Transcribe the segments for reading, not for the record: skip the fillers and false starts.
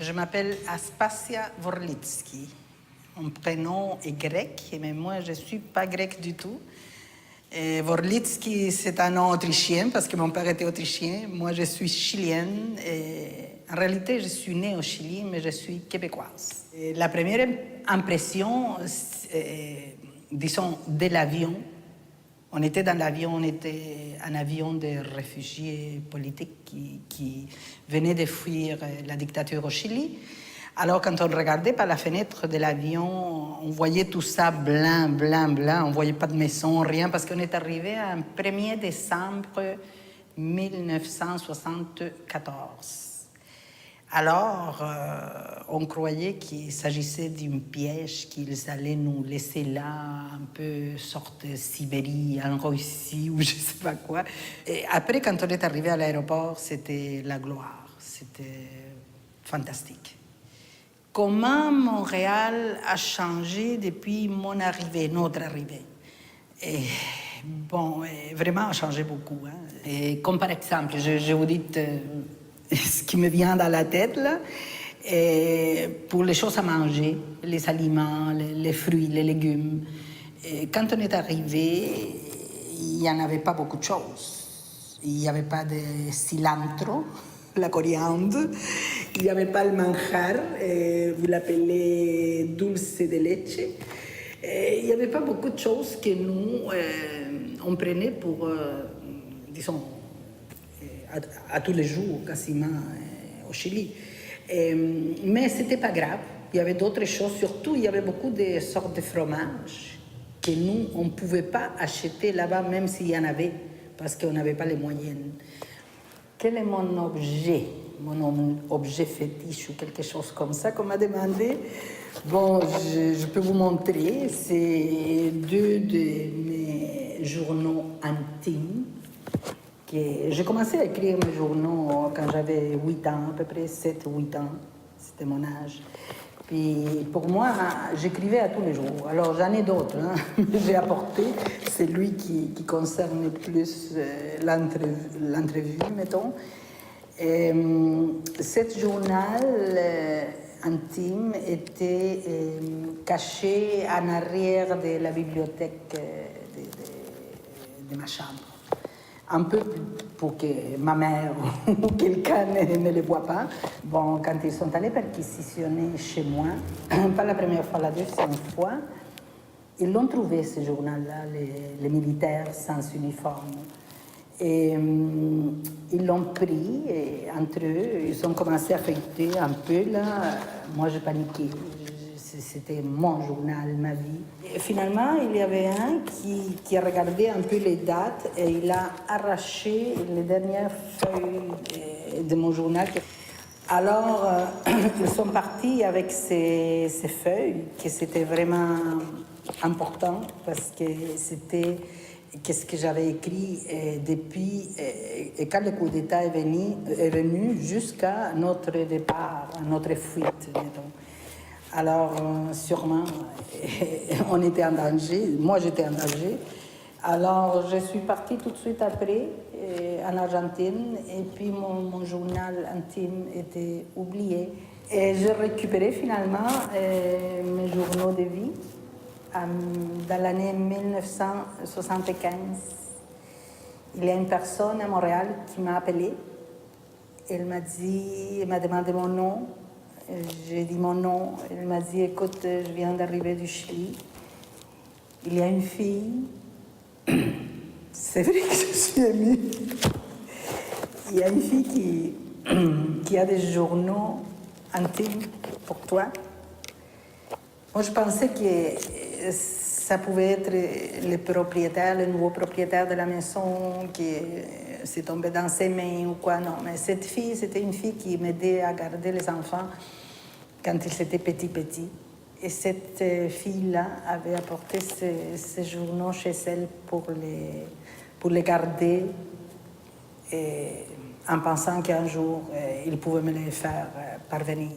Je m'appelle Aspasia Vorlitsky. Mon prénom est grec, mais moi, je ne suis pas grec du tout. Et Vorlitsky, c'est un nom autrichien, parce que mon père était autrichien. Moi, je suis chilienne. Et en réalité, je suis née au Chili, mais je suis québécoise. Et la première impression, disons, de l'avion, on était dans l'avion, on était un avion de réfugiés politiques qui venaient de fuir la dictature au Chili. Alors, quand on regardait par la fenêtre de l'avion, on voyait tout ça blanc, blanc, blanc. On ne voyait pas de maison, rien, parce qu'on est arrivé un 1er décembre 1974. Alors, on croyait qu'il s'agissait d'une piège, qu'ils allaient nous laisser là, un peu sorte de Sibérie, en Russie, ou je ne sais pas quoi. Et après, quand on est arrivé à l'aéroport, c'était la gloire. C'était fantastique. Comment Montréal a changé depuis mon arrivée, notre arrivée. Et, bon, vraiment a changé beaucoup. Hein. Et comme par exemple, je vous dis ce qui me vient dans la tête, là, et pour les choses à manger, les aliments, les fruits, les légumes. Et quand on est arrivé, il n'y en avait pas beaucoup de choses. Il n'y avait pas de cilantro, la coriandre, il n'y avait pas le manjar, vous l'appelez dulce de leche. Il n'y avait pas beaucoup de choses que nous, on prenait pour, disons, à tous les jours, quasiment, au Chili. Mais ce n'était pas grave. Il y avait d'autres choses. Surtout, il y avait beaucoup de sortes de fromages que nous, on ne pouvait pas acheter là-bas, même s'il y en avait, parce qu'on n'avait pas les moyens. Quel est mon objet fétiche ou quelque chose comme ça qu'on m'a demandé? Bon, je peux vous montrer. C'est 2 de mes journaux intimes. J'ai commencé à écrire mes journaux quand j'avais 8 ans, à peu près 7 ou 8 ans. C'était mon âge. Puis pour moi, j'écrivais à tous les jours. Alors j'en ai d'autres. Hein. J'ai apporté celui qui concerne plus l'entrevue, mettons. Et, cet journal intime était caché en arrière de la bibliothèque de ma chambre. Un peu pour que ma mère ou quelqu'un ne le voit pas. Bon, quand ils sont allés perquisitionner chez moi, pas la première fois, la deuxième fois, ils l'ont trouvé, ce journal-là, les militaires sans uniforme. Et ils l'ont pris, et entre eux, ils ont commencé à feuilleter un peu, là. Moi, j'ai paniqué. C'était mon journal, ma vie. Et finalement, il y avait un qui a regardé un peu les dates et il a arraché les dernières feuilles de mon journal. Alors, ils sont partis avec ces feuilles, que c'était vraiment important parce que c'était qu'est-ce que j'avais écrit depuis, et quand le coup d'État est venu jusqu'à notre départ, notre fuite, mettons. Alors, sûrement, on était en danger. Moi, j'étais en danger. Alors, je suis partie tout de suite après, en Argentine, et puis mon journal intime était oublié. Et j'ai récupéré finalement mes journaux de vie dans l'année 1975. Il y a une personne à Montréal qui m'a appelée. Elle m'a demandé mon nom. J'ai dit mon nom. Elle m'a dit, écoute, je viens d'arriver du Chili. Il y a une fille. C'est vrai que je suis émue. Il y a une fille qui a des journaux intimes pour toi. Moi, je pensais que ça pouvait être le nouveau propriétaire de la maison qui s'est tombé dans ses mains ou quoi. Non, mais cette fille, c'était une fille qui m'aidait à garder les enfants quand ils étaient petits. Et cette fille-là avait apporté ces journaux chez elle pour les garder, et en pensant qu'un jour, il pouvait me les faire parvenir.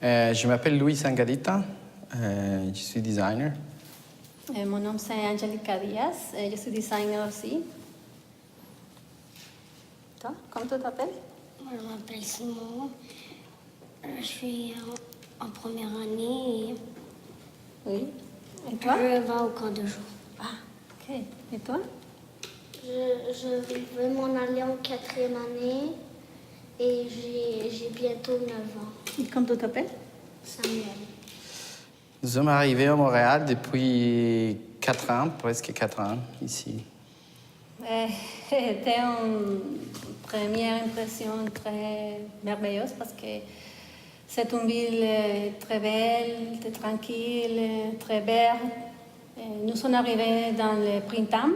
Je m'appelle Luis Angadita. Je suis designer. Mon nom c'est Angelica Diaz, je suis designer aussi. Toi, comment tu t'appelles? Moi, je m'appelle Simon. Je suis en première année Oui. Et toi? et je vais au camp de jour. Ah, ok. Et toi? Je vais m'en aller en quatrième année et j'ai bientôt 9 ans. Et comment tu t'appelles? Samuel. Nous sommes arrivés à Montréal depuis 4 ans, presque 4 ans, ici. C'était une première impression très merveilleuse parce que c'est une ville très belle, très tranquille, très verte. Nous sommes arrivés dans le printemps,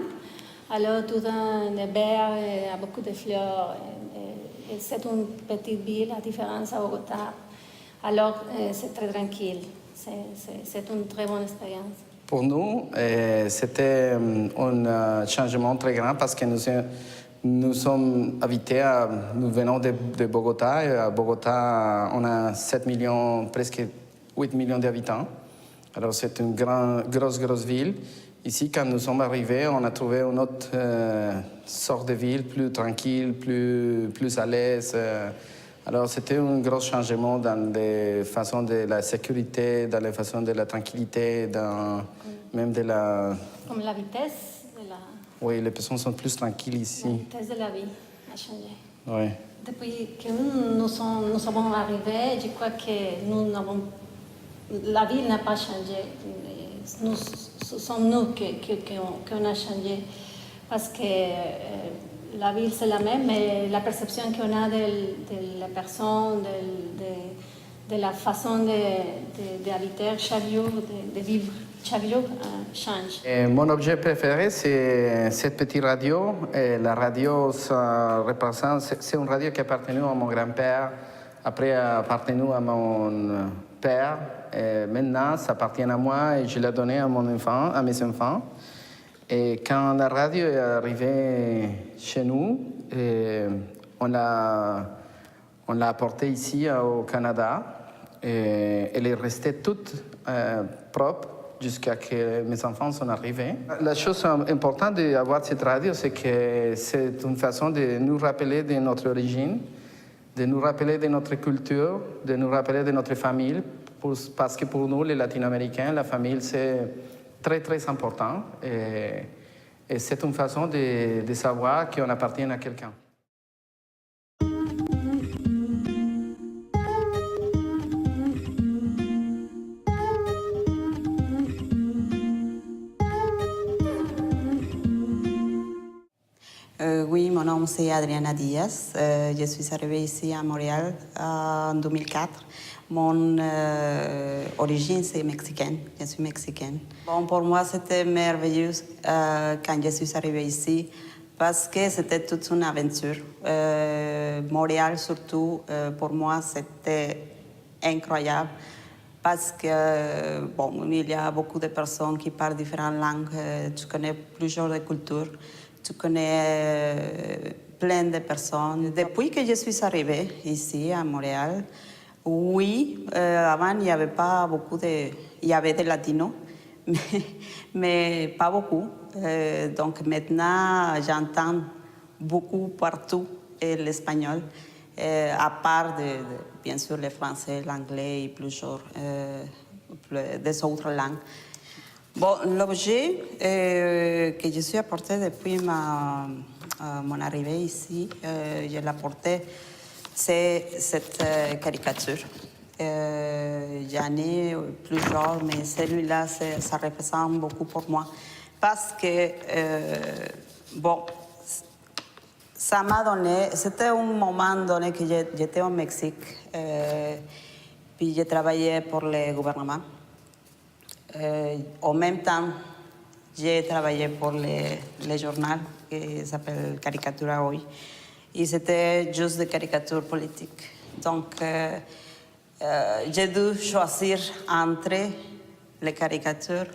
alors tout est vert, il y a beaucoup de fleurs. Et c'est une petite ville, à différence de Bogota. Alors c'est très tranquille. C'est une très bonne expérience. Pour nous, c'était un changement très grand parce que nous sommes habités, nous venons de Bogota. Et à Bogota, on a 7 millions, presque 8 millions d'habitants. Alors c'est une grosse ville. Ici, quand nous sommes arrivés, on a trouvé une autre sorte de ville, plus tranquille, plus à l'aise. Alors c'était un gros changement dans les façons de la sécurité, dans les façons de la tranquillité, même de la... Comme la vitesse de la... Oui, les personnes sont plus tranquilles ici. La vitesse de la vie a changé. Oui. Depuis que nous sommes arrivés, je crois que la ville n'a pas changé. Ce sont nous qui on a changé. Parce que la ville c'est la même, mais la perception qu'on a de la personne, de la façon d'habiter chaque jour, de vivre chaque jour change. Et mon objet préféré, c'est cette petite radio. Et la radio, ça représente, c'est une radio qui appartenait à mon grand-père, après appartenu à mon père. Et maintenant, ça appartient à moi et je l'ai donné à mes enfants. Et quand la radio est arrivée chez nous, on l'a apportée ici au Canada. Et elle est restée toute propre jusqu'à ce que mes enfants sont arrivés. La chose importante d'avoir cette radio, c'est que c'est une façon de nous rappeler de notre origine, de nous rappeler de notre culture, de nous rappeler de notre famille, parce que pour nous, les Latino-Américains, la famille, c'est très, très important. Et c'est une façon de savoir qu'on appartient à quelqu'un. Oui, mon nom c'est Adriana Diaz. Je suis arrivée ici à Montréal en 2004. Mon origine c'est mexicaine. Je suis mexicaine. Bon, pour moi c'était merveilleux quand je suis arrivée ici parce que c'était toute une aventure. Montréal surtout pour moi c'était incroyable. Parce que, bon, il y a beaucoup de personnes qui parlent différentes langues, tu connais plusieurs de cultures, tu connais plein de personnes. Depuis que je suis arrivée ici à Montréal, oui, avant il n'y avait pas beaucoup de... Il y avait des latinos, mais pas beaucoup. Donc maintenant, j'entends beaucoup partout l'espagnol. À part bien sûr le français, l'anglais et plusieurs des autres langues. Bon, l'objet que je suis apporté depuis mon arrivée ici, je l'ai apporté, c'est cette caricature. J'en ai plusieurs, mais celui-là, ça représente beaucoup pour moi. Parce que, bon, ça m'a donné, c'était un moment donné que j'étais au Mexique, puis j'ai travaillé pour le gouvernement. En même temps, j'ai travaillé pour le journal qui s'appelle Caricatura Hoy. Et c'était juste des caricatures politiques. Donc, j'ai dû choisir entre les caricatures,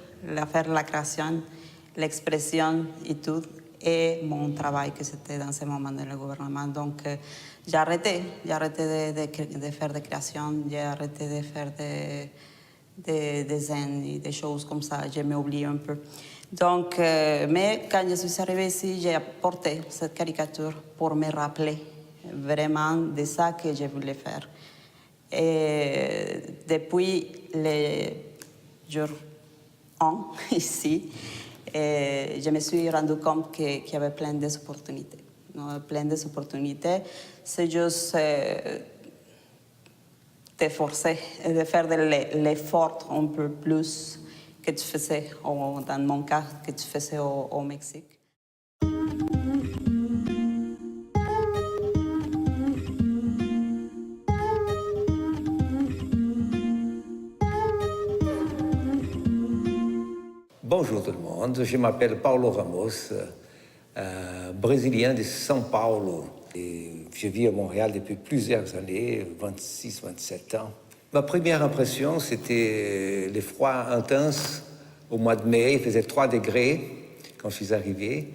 faire la création, l'expression et tout, et mon travail que c'était dans ce moment dans le gouvernement. Donc, j'ai arrêté de faire des créations, j'ai arrêté de faire des dessins et des choses comme ça. Je m'oublie un peu. Donc, mais quand je suis arrivée ici, j'ai apporté cette caricature pour me rappeler vraiment de ça que je voulais faire. Et depuis le jour 1 ici, je me suis rendu compte qu'il y avait plein d'opportunités. Plein d'opportunités. C'est juste t'efforcer et de faire de l'effort un peu plus que tu faisais, dans mon cas, que tu faisais au Mexique. Bonjour tout le monde, je m'appelle Paulo Ramos, brésilien de São Paulo. Et je vis à Montréal depuis plusieurs années, 26-27 ans. Ma première impression, c'était les froids intenses au mois de mai. Il faisait 3 degrés quand je suis arrivé.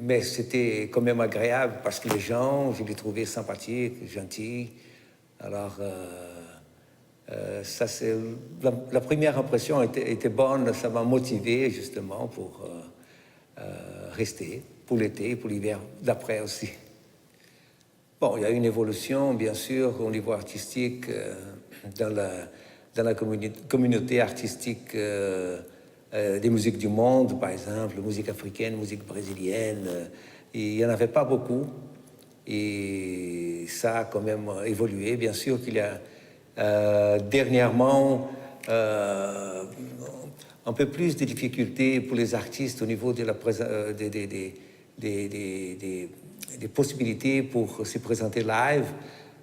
Mais c'était quand même agréable parce que les gens, je les trouvais sympathiques, gentils. Alors, ça, c'est la première impression était bonne, ça m'a motivé justement pour rester, pour l'été, pour l'hiver d'après aussi. Bon, il y a une évolution, bien sûr, au niveau artistique, dans la communauté artistique des musiques du monde, par exemple, musique africaine, musique brésilienne. Il n'y en avait pas beaucoup. Et ça a quand même évolué. Bien sûr qu'il y a dernièrement un peu plus de difficultés pour les artistes au niveau de des possibilités pour se présenter live,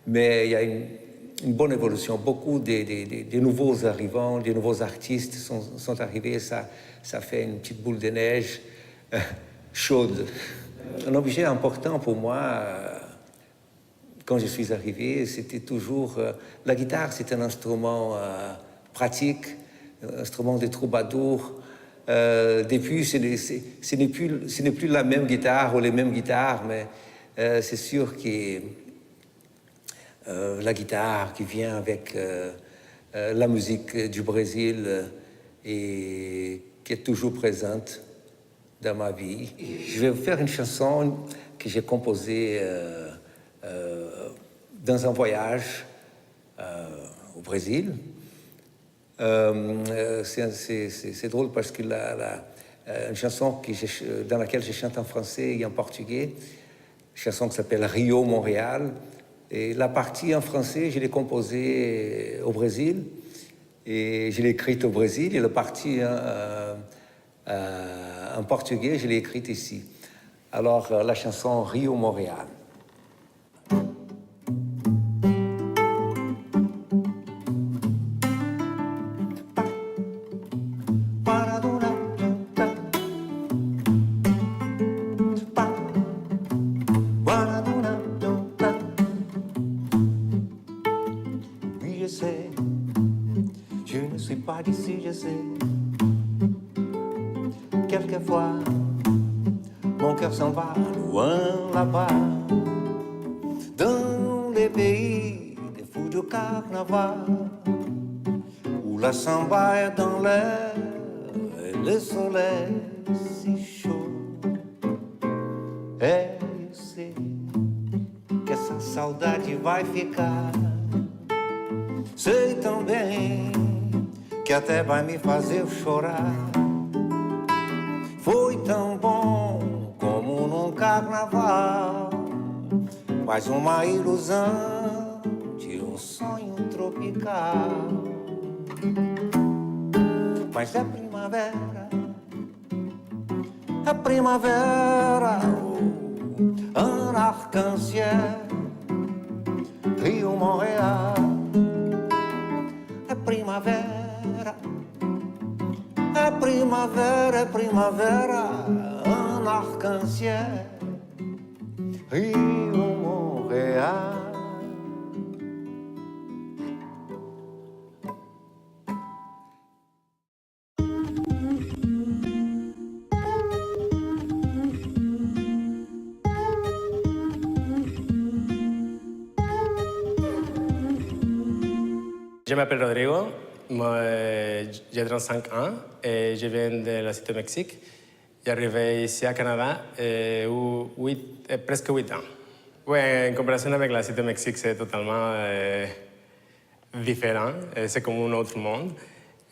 mais il y a une bonne évolution. Beaucoup de nouveaux arrivants, de nouveaux artistes sont arrivés. Ça fait une petite boule de neige chaude. Un objet important pour moi, quand je suis arrivé, c'était toujours... la guitare, c'est un instrument pratique, un instrument de troubadour. Depuis, ce n'est plus la même guitare ou les mêmes guitares, mais c'est sûr que la guitare qui vient avec la musique du Brésil et qui est toujours présente dans ma vie. Je vais vous faire une chanson que j'ai composée dans un voyage au Brésil. C'est drôle parce que une chanson dans laquelle je chante en français et en portugais, une chanson qui s'appelle Rio Montréal. Et la partie en français, je l'ai composée au Brésil et je l'ai écrite au Brésil. Et la partie en portugais, je l'ai écrite ici. Alors, la chanson Rio Montréal. Je ne suis pas d'ici, je sais. Quelquefois, mon cœur s'en va loin là-bas, dans les pays des fous de carnaval, où la samba est dans l'air et le soleil si chaud. Et eu sei que essa saudade vai ficar. Sei também que até vai me fazer chorar. Foi tão bom como num carnaval, mais uma ilusão de um sonho tropical. Mas é primavera, un arc-en-ciel, Rio Montréal. É primavera, un arc-en-ciel, Rio Montréal. Je m'appelle Rodrigo, moi, j'ai 35 ans et je viens de la Cité Mexique. J'ai arrivé ici à Canada presque 8 ans. Oui, en comparaison avec la Cité Mexique, c'est totalement différent. C'est comme un autre monde.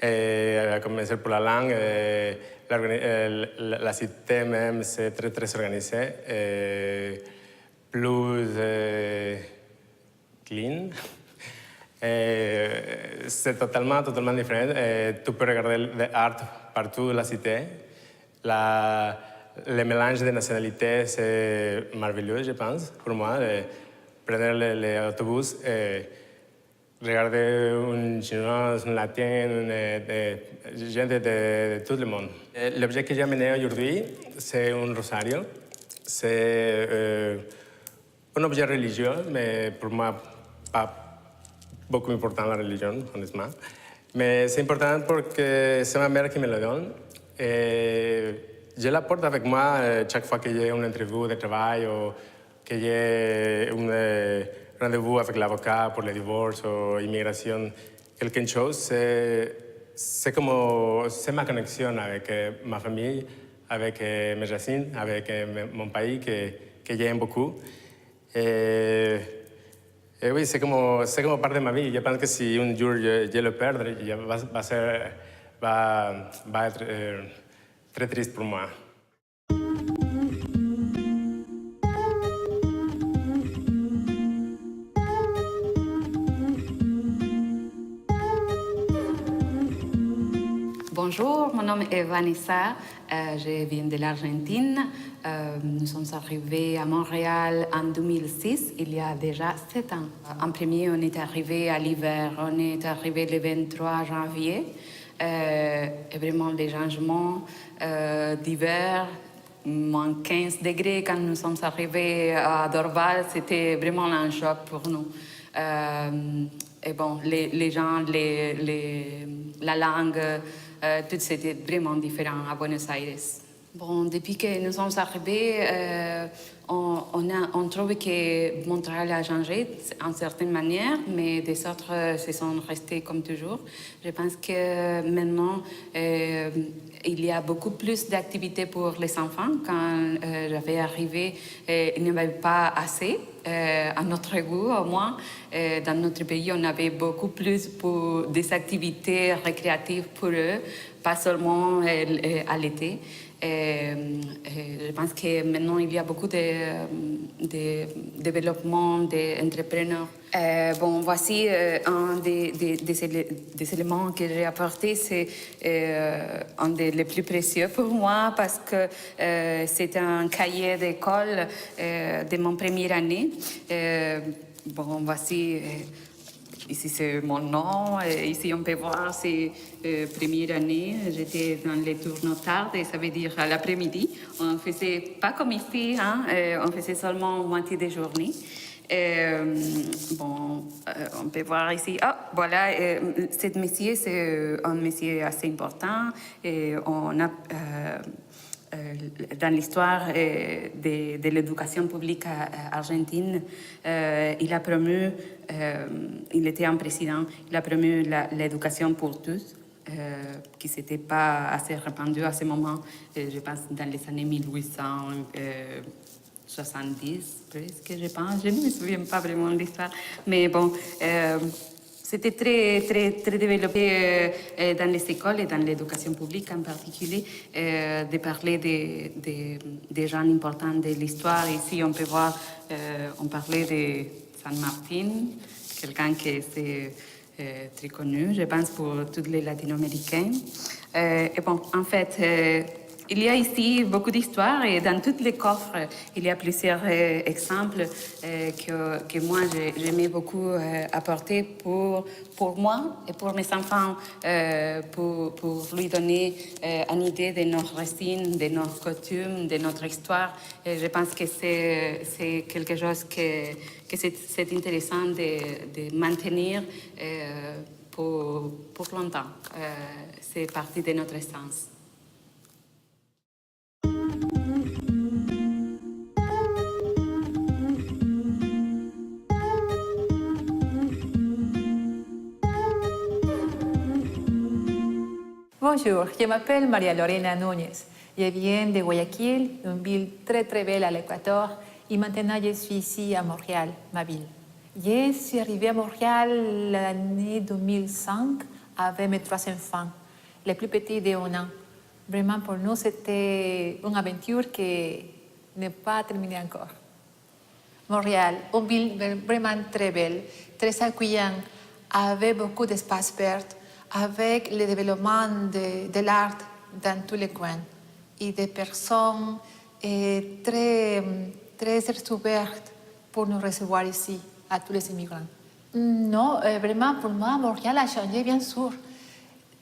Et à commencer pour la langue, la cité même, c'est très, très organisé. Plus clean. C'est totalement différent. Tu peux regarder l'art partout dans la cité. Le mélange de nationalités, c'est merveilleux, je pense, pour moi. Prendre l'autobus et regarder un chinois, un latin, gens de tout le monde. L'objet que j'ai amené aujourd'hui, c'est un rosario. C'est un objet religieux, mais pour moi, pas beaucoup important la religion, honnêtement. Mais c'est important parce que c'est ma mère qui me le donne. Et je la porte avec moi chaque fois que j'ai une interview de travail ou que j'ai un rendez-vous avec l'avocat pour le divorce ou l'immigration. Quelque chose, c'est ma connexion avec ma famille, avec mes racines, avec mon pays que j'aime beaucoup. Et oui, c'est comme part de ma vie. Je pense que si un jour je le perds, va être très triste pour moi. Bonjour, mon nom est Vanessa, je viens de l'Argentine. Nous sommes arrivés à Montréal en 2006, il y a déjà 7 ans. En premier, on est arrivé à l'hiver, on est arrivé le 23 janvier. Et vraiment, les changements d'hiver, moins 15 degrés quand nous sommes arrivés à Dorval, c'était vraiment un choc pour nous. Et bon, les gens, la langue, tout c'était vraiment différent à Buenos Aires. Bon, depuis que nous sommes arrivés, on trouve que Montréal a changé en certaine manière, mais des autres se sont restés comme toujours. Je pense que maintenant, il y a beaucoup plus d'activités pour les enfants. Quand j'avais arrivé, il n'y avait pas assez. À notre goût, au moins, dans notre pays, on avait beaucoup plus pour des activités récréatives pour eux, pas seulement à l'été. Je pense que maintenant, il y a beaucoup de développement d'entrepreneurs. Bon, voici un des éléments que j'ai apportés. C'est un des plus précieux pour moi parce que c'est un cahier d'école de mon première année. Bon, voici... Ici, c'est mon nom. Ici, on peut voir, c'est première année. J'étais dans les tournois tard, et ça veut dire à l'après-midi. On ne faisait pas comme ici, hein, on faisait seulement moitié des journées. Bon, on peut voir ici. Ah, voilà, ce métier, c'est un métier assez important. Et on a... dans l'histoire de l'éducation publique argentine, il a promu, il était un président, il a promu l'éducation pour tous, qui n'était pas assez répandue à ce moment, je pense dans les années 1870, presque, je pense. Je ne me souviens pas vraiment de l'histoire, mais bon... C'était très développé dans les écoles et dans l'éducation publique en particulier, de parler des gens importants de l'histoire. Ici, on peut voir, on parlait de San Martin, quelqu'un qui est très connu, je pense, pour tous les latino-américains. Et bon, en fait... il y a ici beaucoup d'histoires et dans tous les coffres, il y a plusieurs exemples que moi j'aimais beaucoup apporter pour moi et pour mes enfants, pour lui donner une idée de nos racines, de nos coutumes, de notre histoire. Et je pense que c'est quelque chose que c'est intéressant de maintenir pour longtemps. C'est partie de notre essence. Bonjour, je m'appelle Maria Lorena Núñez. Je viens de Guayaquil, une ville très très belle à l'Équateur, et maintenant je suis ici à Montréal, ma ville. Je suis arrivée à Montréal l'année 2005 avec mes 3 enfants, les plus petits de 1 an. Vraiment pour nous c'était une aventure qui n'est pas terminée encore. Montréal, une ville vraiment très belle, très accueillante, avec beaucoup d'espaces verts, avec le développement de l'art dans tous les coins et des personnes très, très ouvertes pour nous recevoir ici, à tous les immigrants. Non, vraiment pour moi, Montréal a changé, bien sûr.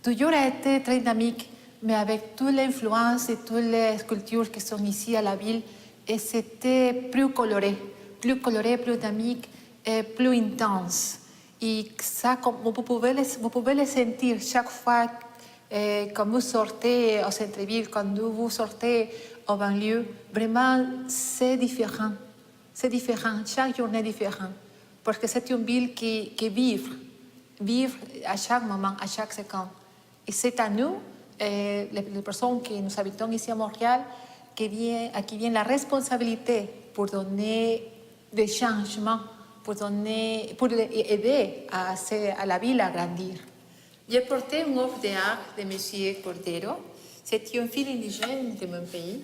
Toujours a été très dynamique, mais avec toute l'influence et toutes les cultures qui sont ici à la ville, et c'était plus coloré, plus dynamique et plus intense. Et ça, vous pouvez le sentir chaque fois quand vous sortez au centre-ville, quand vous sortez au banlieue. Vraiment, c'est différent. C'est différent, chaque journée est différente. Parce que c'est une ville qui vit à chaque moment, à chaque seconde. Et c'est à nous, les personnes qui nous habitons ici à Montréal, qui vient la responsabilité pour donner des changements, pour aider à la ville à grandir. J'ai porté une œuvre d'art de M. Cordero. C'est une fille indigène de mon pays.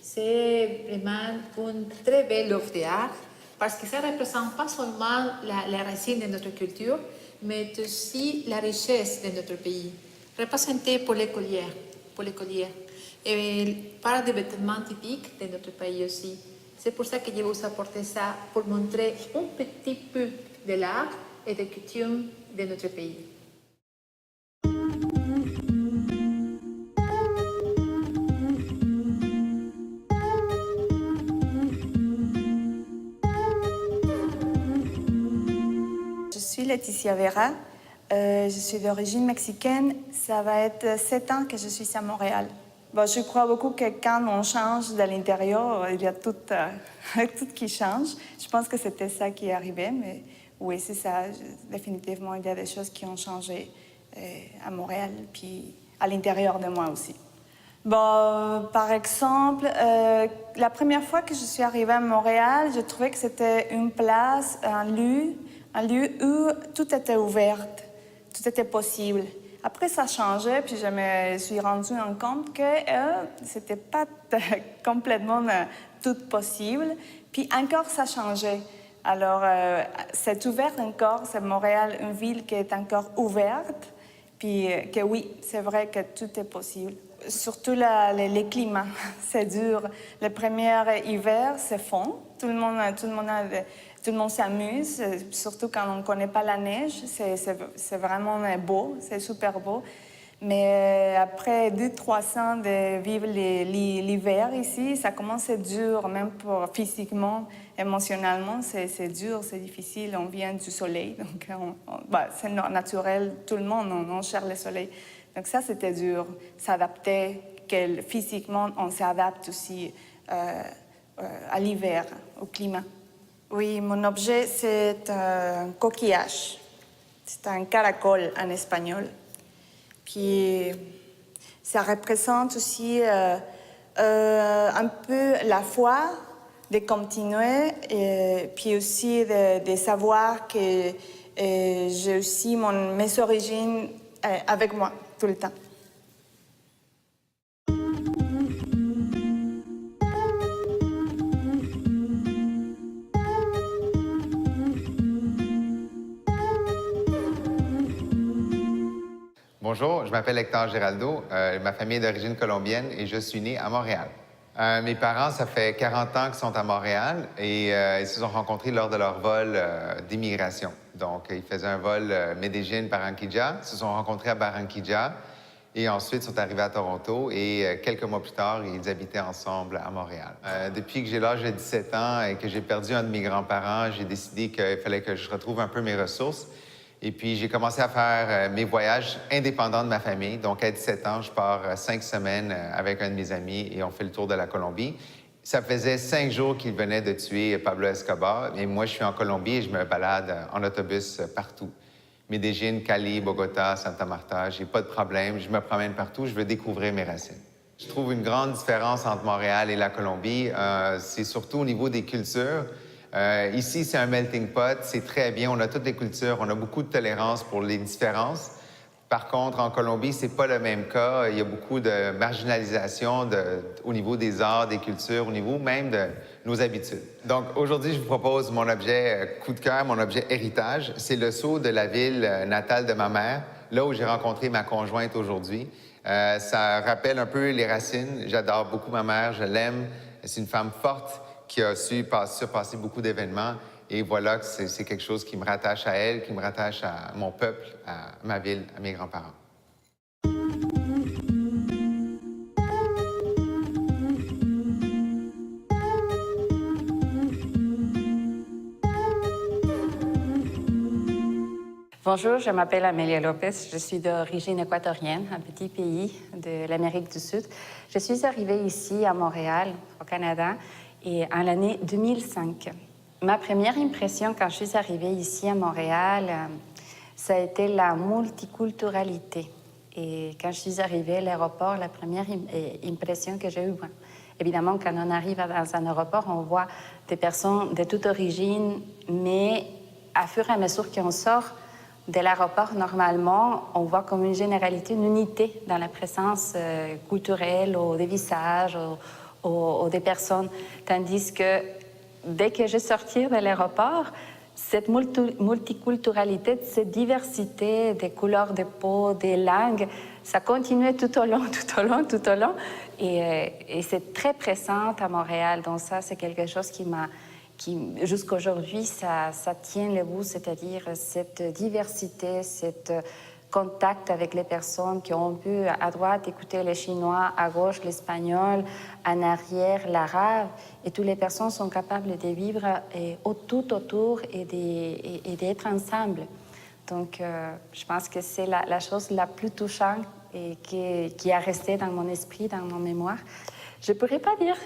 C'est vraiment une très belle œuvre d'art parce que ça ne représente pas seulement la racine de notre culture, mais aussi la richesse de notre pays, représentée pour l'écolière. Et par des vêtements typiques de notre pays aussi. C'est pour ça que je vous apporte ça, pour montrer un petit peu de l'art et des coutumes de notre pays. Je suis Laetitia Vera, je suis d'origine mexicaine. Ça va être 7 ans que je suis à Montréal. Bon, je crois beaucoup que quand on change de l'intérieur, il y a tout qui change. Je pense que c'était ça qui est arrivé, mais oui, c'est ça. Définitivement, il y a des choses qui ont changé à Montréal, puis à l'intérieur de moi aussi. Bon, par exemple, la première fois que je suis arrivée à Montréal, je trouvais que c'était une place, un lieu où tout était ouvert, tout était possible. Après, ça changeait, puis je me suis rendue compte que c'était pas complètement tout possible. Puis encore, ça changeait. Alors, c'est ouvert encore, c'est Montréal, une ville qui est encore ouverte. Puis que oui, c'est vrai que tout est possible. Surtout les climats, c'est dur. Le premier hiver, c'est fond. Tout le monde s'amuse, surtout quand on ne connaît pas la neige. C'est vraiment beau, c'est super beau. Mais après 2-3 ans de vivre l'hiver ici, ça commence à être dur, même physiquement, émotionnellement, c'est dur, c'est difficile. On vient du soleil, donc c'est naturel, tout le monde, on cherche le soleil. Donc ça, c'était dur, s'adapter, que physiquement, on s'adapte aussi à l'hiver, au climat. Oui, mon objet, c'est un coquillage. C'est un caracol en espagnol. Puis, ça représente aussi un peu la foi de continuer et puis aussi de savoir que j'ai aussi mes origines avec moi tout le temps. Bonjour, je m'appelle Hector Giraldo. Ma famille est d'origine colombienne et je suis né à Montréal. Mes parents, ça fait 40 ans qu'ils sont à Montréal et ils se sont rencontrés lors de leur vol d'immigration. Donc, ils faisaient un vol Medellín-Barranquilla, se sont rencontrés à Barranquilla et ensuite sont arrivés à Toronto et quelques mois plus tard, ils habitaient ensemble à Montréal. Depuis que j'ai l'âge de 17 ans et que j'ai perdu un de mes grands-parents, j'ai décidé qu'il fallait que je retrouve un peu mes ressources. Et puis, j'ai commencé à faire mes voyages indépendants de ma famille. Donc, à 17 ans, je pars 5 semaines avec un de mes amis et on fait le tour de la Colombie. Ça faisait 5 jours qu'il venait de tuer Pablo Escobar. Et moi, je suis en Colombie et je me balade en autobus partout. Medellín, Cali, Bogota, Santa Marta. J'ai pas de problème. Je me promène partout. Je veux découvrir mes racines. Je trouve une grande différence entre Montréal et la Colombie. C'est surtout au niveau des cultures. Ici, c'est un melting pot. C'est très bien. On a toutes les cultures. On a beaucoup de tolérance pour les différences. Par contre, en Colombie, c'est pas le même cas. Il y a beaucoup de marginalisation au niveau des arts, des cultures, au niveau même de nos habitudes. Donc, aujourd'hui, je vous propose mon objet coup de cœur, mon objet héritage. C'est le sceau de la ville natale de ma mère, là où j'ai rencontré ma conjointe aujourd'hui. Ça rappelle un peu les racines. J'adore beaucoup ma mère, je l'aime. C'est une femme forte qui a su surpasser beaucoup d'événements. Et voilà que c'est quelque chose qui me rattache à elle, qui me rattache à mon peuple, à ma ville, à mes grands-parents. Bonjour, je m'appelle Amélia Lopez. Je suis d'origine équatorienne, un petit pays de l'Amérique du Sud. Je suis arrivée ici à Montréal, au Canada, et en l'année 2005. Ma première impression quand je suis arrivée ici à Montréal, ça a été la multiculturalité. Et quand je suis arrivée à l'aéroport, la première impression que j'ai eue, évidemment, quand on arrive dans un aéroport, on voit des personnes de toute origine, mais à fur et à mesure qu'on sort de l'aéroport, normalement, on voit comme une généralité, une unité dans la présence culturelle ou des visages ou des personnes. Tandis que dès que je sortis de l'aéroport, cette multiculturalité, cette diversité des couleurs de peau, des langues, ça continuait tout au long. Et c'est très présent à Montréal. Donc ça, c'est quelque chose qui jusqu'à aujourd'hui, ça tient le bout, c'est-à-dire cette diversité, cet contact avec les personnes qui ont pu à droite écouter le chinois, à gauche l'espagnol, en arrière l'arabe, et toutes les personnes sont capables de vivre tout autour et d'être ensemble. Donc, je pense que c'est la chose la plus touchante et qui a resté dans mon esprit, dans mon mémoire. Je ne pourrais pas dire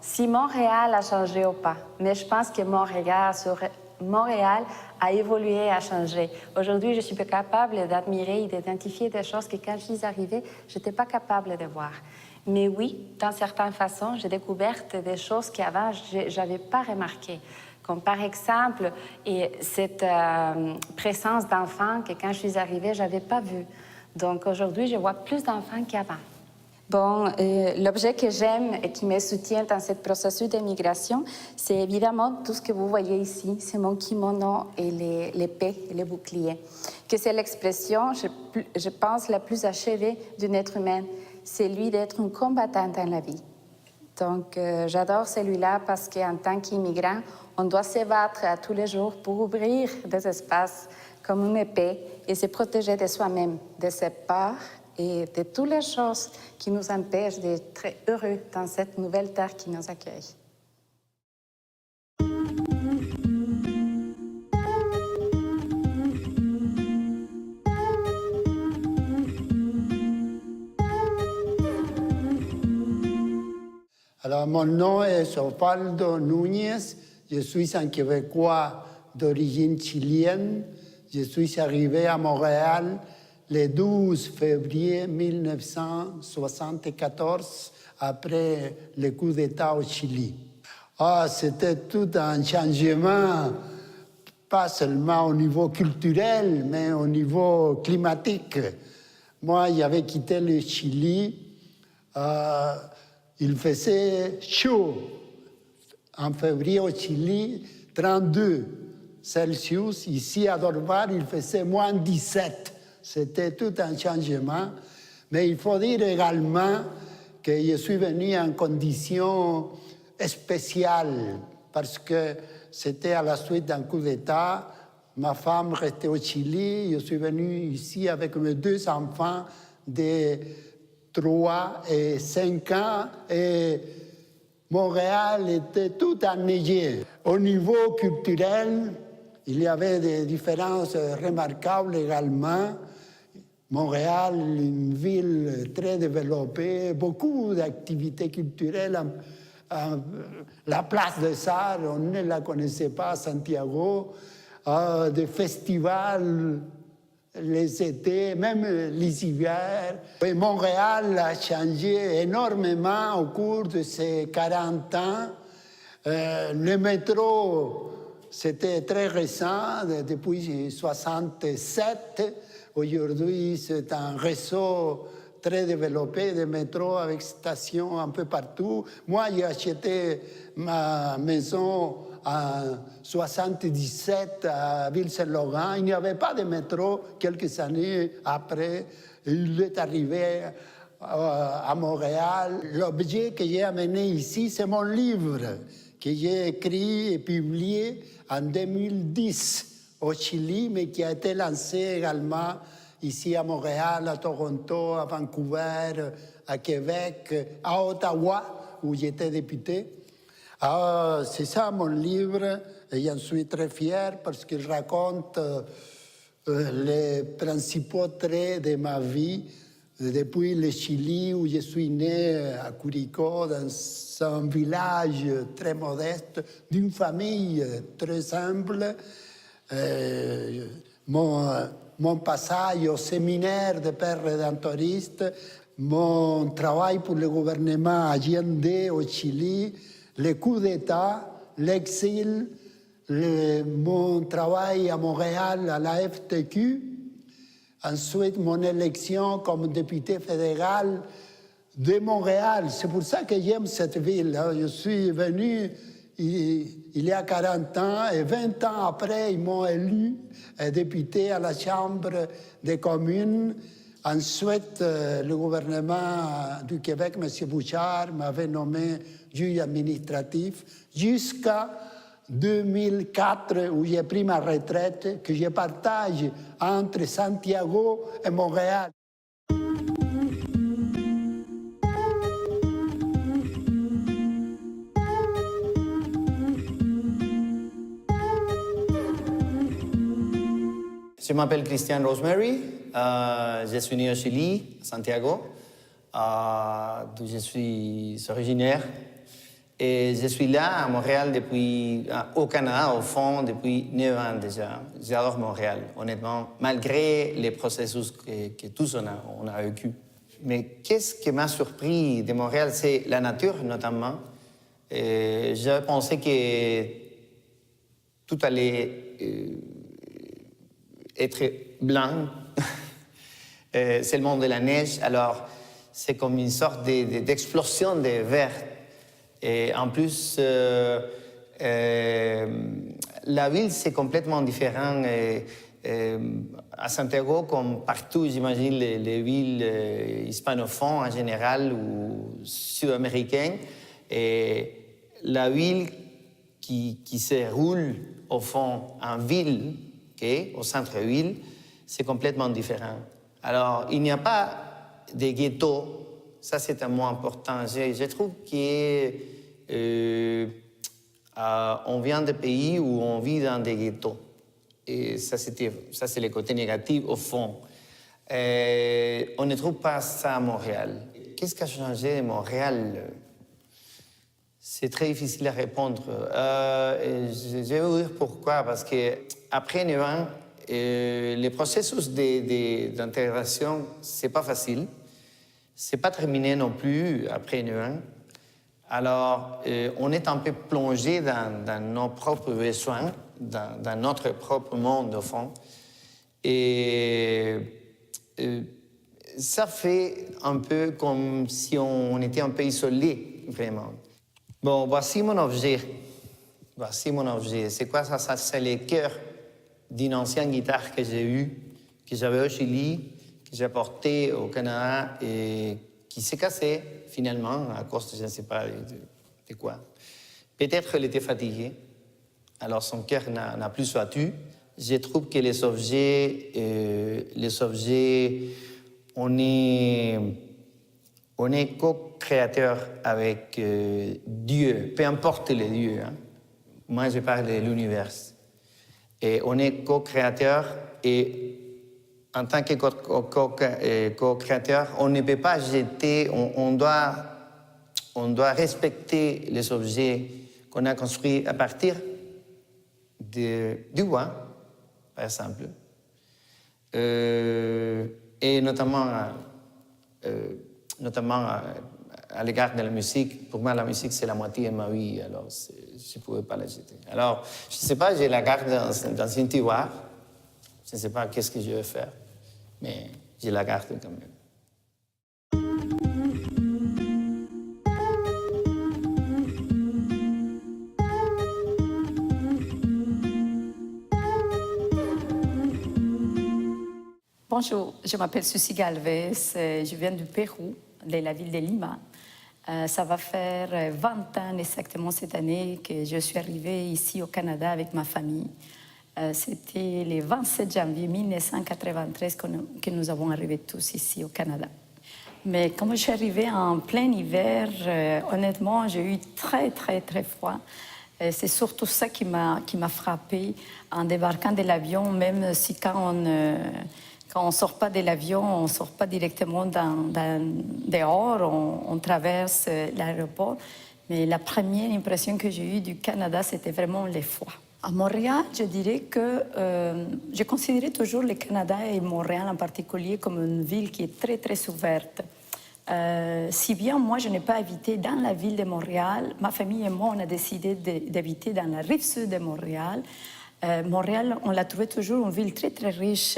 si Montréal a changé ou pas, mais je pense que mon regard sur Montréal a évolué, a changé. Aujourd'hui, je suis capable d'admirer et d'identifier des choses que quand je suis arrivée, je n'étais pas capable de voir. Mais oui, dans certaines façons, j'ai découvert des choses qu'avant, je n'avais pas remarquées. Comme par exemple, cette présence d'enfants que quand je suis arrivée, je n'avais pas vue. Donc aujourd'hui, je vois plus d'enfants qu'avant. Bon, l'objet que j'aime et qui me soutient dans ce processus de migration, c'est évidemment tout ce que vous voyez ici. C'est mon kimono et l'épée et les boucliers. Que c'est l'expression, je pense, la plus achevée d'un être humain. C'est lui d'être un combattant dans la vie. Donc, j'adore celui-là parce qu'en tant qu'immigrant, on doit se battre tous les jours pour ouvrir des espaces comme une épée et se protéger de soi-même, de ses peurs et de toutes les choses qui nous empêchent d'être très heureux dans cette nouvelle terre qui nous accueille. Alors, mon nom est Osvaldo Núñez. Je suis un Québécois d'origine chilienne. Je suis arrivé à Montréal le 12 février 1974, après le coup d'État au Chili. C'était tout un changement, pas seulement au niveau culturel, mais au niveau climatique. Moi, j'avais quitté le Chili. Il faisait chaud. En février au Chili, 32 Celsius. Ici, à Dorval, il faisait moins 17. C'était tout un changement. Mais il faut dire également que je suis venu en condition spéciale parce que c'était à la suite d'un coup d'État. Ma femme restait au Chili. Je suis venu ici avec mes 2 enfants de 3 et 5 ans. Et Montréal était tout enneigé. Au niveau culturel, il y avait des différences remarquables également. Montréal, une ville très développée, beaucoup d'activités culturelles. La place des Arts, on ne la connaissait pas à Santiago. Des festivals les étés, même les hivers. Et Montréal a changé énormément au cours de ces 40 ans. Le métro, c'était très récent, depuis 1967. Aujourd'hui, c'est un réseau très développé de métro avec stations un peu partout. Moi, j'ai acheté ma maison en 1977 à Ville-Saint-Laurent. Il n'y avait pas de métro. Quelques années après, il est arrivé à Montréal. L'objet que j'ai amené ici, c'est mon livre que j'ai écrit et publié en 2010 au Chili, mais qui a été lancé également ici à Montréal, à Toronto, à Vancouver, à Québec, à Ottawa, où j'étais député. C'est ça mon livre, et j'en suis très fier parce qu'il raconte les principaux traits de ma vie depuis le Chili, où je suis né à Curicó, dans un village très modeste, d'une famille très simple. Mon passage au séminaire de pères rédemptoristes, mon travail pour le gouvernement Allende au Chili, les coups d'État, l'exil, mon travail à Montréal à la FTQ, ensuite mon élection comme député fédéral de Montréal. C'est pour ça que j'aime cette ville. Je suis venu il y a 40 ans et 20 ans après, ils m'ont élu député à la Chambre des communes. Ensuite, le gouvernement du Québec, M. Bouchard, m'avait nommé juge administratif jusqu'à 2004, où j'ai pris ma retraite, que je partage entre Santiago et Montréal. Je m'appelle Christian Rosemary, je suis né au Chili, à Santiago, d'où je suis originaire. Et je suis là à Montréal au Canada, au fond, depuis 9 ans déjà. J'adore Montréal, honnêtement, malgré les processus que tous on a vécu. Mais qu'est-ce qui m'a surpris de Montréal, c'est la nature notamment. Je pensais que tout allait être blanc. C'est le monde de la neige, alors c'est comme une sorte d'explosion de vert. Et en plus, la ville, c'est complètement différent. À Santiago, comme partout, j'imagine, les villes hispanophones en général ou sud-américaines, et la ville qui se roule au fond en ville, au centre-ville, c'est complètement différent. Alors, il n'y a pas de ghetto. Ça, c'est un mot important. Je trouve qu'on vient de pays où on vit dans des ghettos. Et ça, c'est le côté négatif, au fond. On ne trouve pas ça à Montréal. Qu'est-ce qui a changé de Montréal? C'est très difficile à répondre. Je vais vous dire pourquoi. Parce qu'après 9 ans, le processus d'intégration, c'est pas facile. C'est pas terminé non plus après 9 ans. Alors, on est un peu plongé dans nos propres besoins, dans notre propre monde, au fond. Et ça fait un peu comme si on était un peu isolé, vraiment. Bon, voici mon objet. Voici mon objet. C'est quoi ça? C'est le cœur d'une ancienne guitare que j'ai eue, que j'avais au Chili, que j'ai apportée au Canada et qui s'est cassée finalement à cause de je ne sais pas de quoi. Peut-être qu'elle était fatiguée, alors son cœur n'a plus battu. Je trouve que les objets, on est co-créateur avec Dieu, peu importe les dieux. Hein. Moi, je parle de l'univers. Et on est co-créateur et en tant que co-créateur, on ne peut pas jeter, on doit respecter les objets qu'on a construits à partir du bois, par exemple. Et notamment à l'égard de la musique. Pour moi, la musique, c'est la moitié de ma vie, alors je ne pouvais pas la jeter. Alors, je ne sais pas, je la garde dans une tiroir. Je ne sais pas qu'est-ce que je vais faire, mais je la garde quand même. Bonjour, je m'appelle Suzy Galvez, je viens du Pérou, de la ville de Lima. Ça va faire 20 ans exactement cette année que je suis arrivée ici au Canada avec ma famille. C'était le 27 janvier 1993 que nous avons arrivé tous ici au Canada. Mais quand je suis arrivée en plein hiver, honnêtement, j'ai eu très froid. C'est surtout ça qui m'a frappée en débarquant de l'avion, même si quand on ne sort pas de l'avion, on ne sort pas directement dehors, on traverse l'aéroport. Mais la première impression que j'ai eue du Canada, c'était vraiment le froid. À Montréal, je dirais que je considérais toujours le Canada et Montréal en particulier comme une ville qui est très ouverte. Si bien moi, je n'ai pas habité dans la ville de Montréal, ma famille et moi, on a décidé d'habiter dans la rive sud de Montréal. Montréal, on l'a trouvé toujours une ville très riche.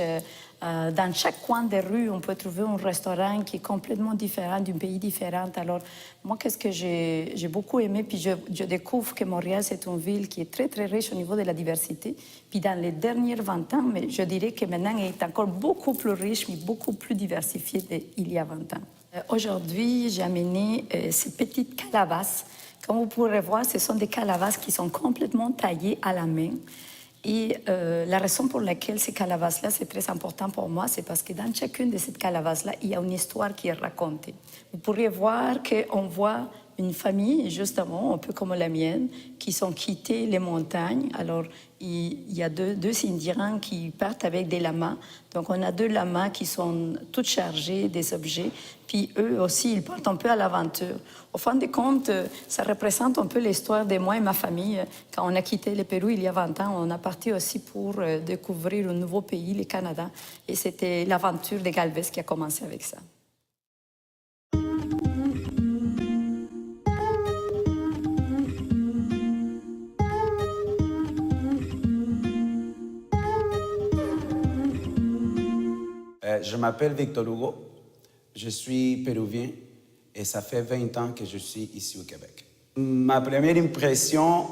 Dans chaque coin des rues, on peut trouver un restaurant qui est complètement différent, d'un pays différent. Alors, moi, qu'est-ce que j'ai beaucoup aimé, puis je découvre que Montréal, c'est une ville qui est très riche au niveau de la diversité. Puis dans les derniers 20 ans, mais je dirais que maintenant, elle est encore beaucoup plus riche, mais beaucoup plus diversifiée qu'il y a 20 ans. Aujourd'hui, j'ai amené ces petites calabasses. Comme vous pourrez voir, ce sont des calabasses qui sont complètement taillées à la main. Et la raison pour laquelle ces calabasses-là, c'est très important pour moi, c'est parce que dans chacune de ces calabasses-là, il y a une histoire qui est racontée. Vous pourriez voir qu'on voit une famille, justement, un peu comme la mienne, qui sont quittés les montagnes. Alors, il y a deux Indiens qui partent avec des lamas. Donc, on a 2 lamas qui sont tous chargés des objets. Puis, eux aussi, ils partent un peu à l'aventure. Au fin de compte, ça représente un peu l'histoire de moi et ma famille. Quand on a quitté le Pérou il y a 20 ans, on a parti aussi pour découvrir un nouveau pays, le Canada. Et c'était l'aventure de Galvez qui a commencé avec ça. Je m'appelle Victor Hugo, je suis péruvien et ça fait 20 ans que je suis ici au Québec. Ma première impression,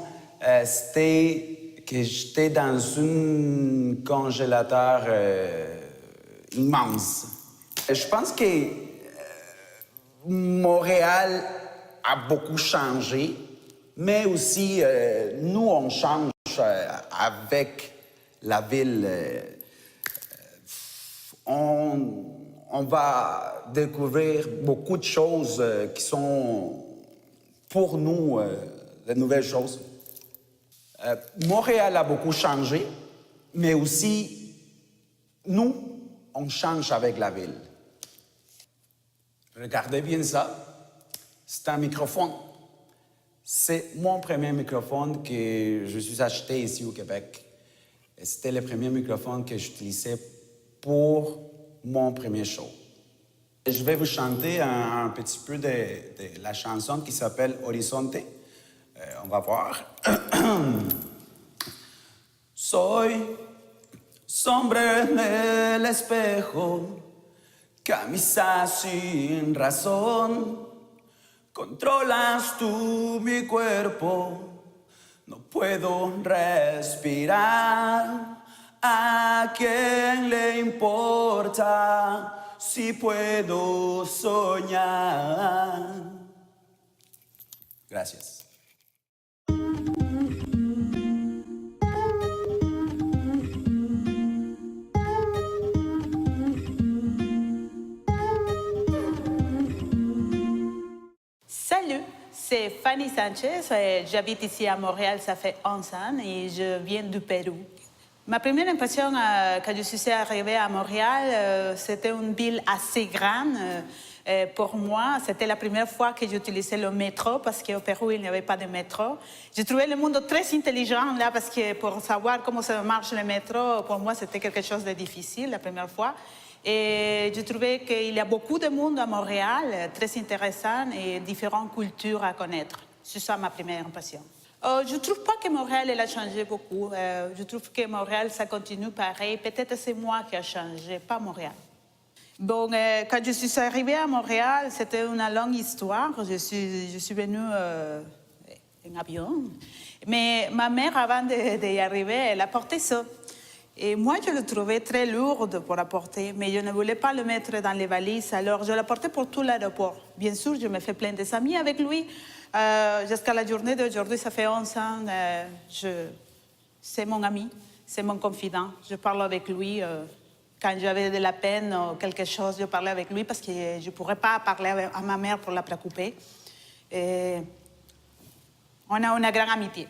c'était que j'étais dans un congélateur immense. Je pense que Montréal a beaucoup changé, mais aussi nous, on change avec la ville. On va découvrir beaucoup de choses qui sont pour nous de nouvelles choses. Montréal a beaucoup changé, mais aussi nous, on change avec la ville. Regardez bien ça, c'est un microphone. C'est mon premier microphone que je suis acheté ici au Québec. Et c'était le premier microphone que j'utilisais pour mon premier show. Je vais vous chanter un petit peu de la chanson qui s'appelle Horizonte. On va voir. Soy sombra en el espejo, camisa sin razón. Controlas tú mi cuerpo, no puedo respirar. ¿A quién le importa si puedo soñar? Gracias. Salut, c'est Fanny Sanchez. J'habite ici à Montréal, ça fait 11 ans et je viens du Pérou. Ma première impression quand je suis arrivée à Montréal, c'était une ville assez grande. Pour moi, c'était la première fois que j'utilisais le métro parce qu'au Pérou, il n'y avait pas de métro. Je trouvais le monde très intelligent là parce que pour savoir comment ça marche le métro, pour moi, c'était quelque chose de difficile la première fois. Et je trouvais qu'il y a beaucoup de monde à Montréal, très intéressant et différentes cultures à connaître. C'est ça ma première impression. Je ne trouve pas que Montréal elle a changé beaucoup. Je trouve que Montréal, ça continue pareil. Peut-être c'est moi qui ai changé, pas Montréal. Bon, quand je suis arrivée à Montréal, c'était une longue histoire. Je suis venue en avion. Mais ma mère, avant d'y arriver, elle a porté ça. Et moi, je le trouvais très lourd pour apporter, mais je ne voulais pas le mettre dans les valises. Alors, je l'ai porté pour tout l'aéroport. Bien sûr, je me fais plein d'amis avec lui. Jusqu'à la journée d'aujourd'hui, ça fait 11 ans. C'est mon ami, c'est mon confident. Je parle avec lui. Quand j'avais de la peine ou quelque chose, je parlais avec lui parce que je ne pourrais pas parler à ma mère pour la préoccuper. Et on a une grande amitié.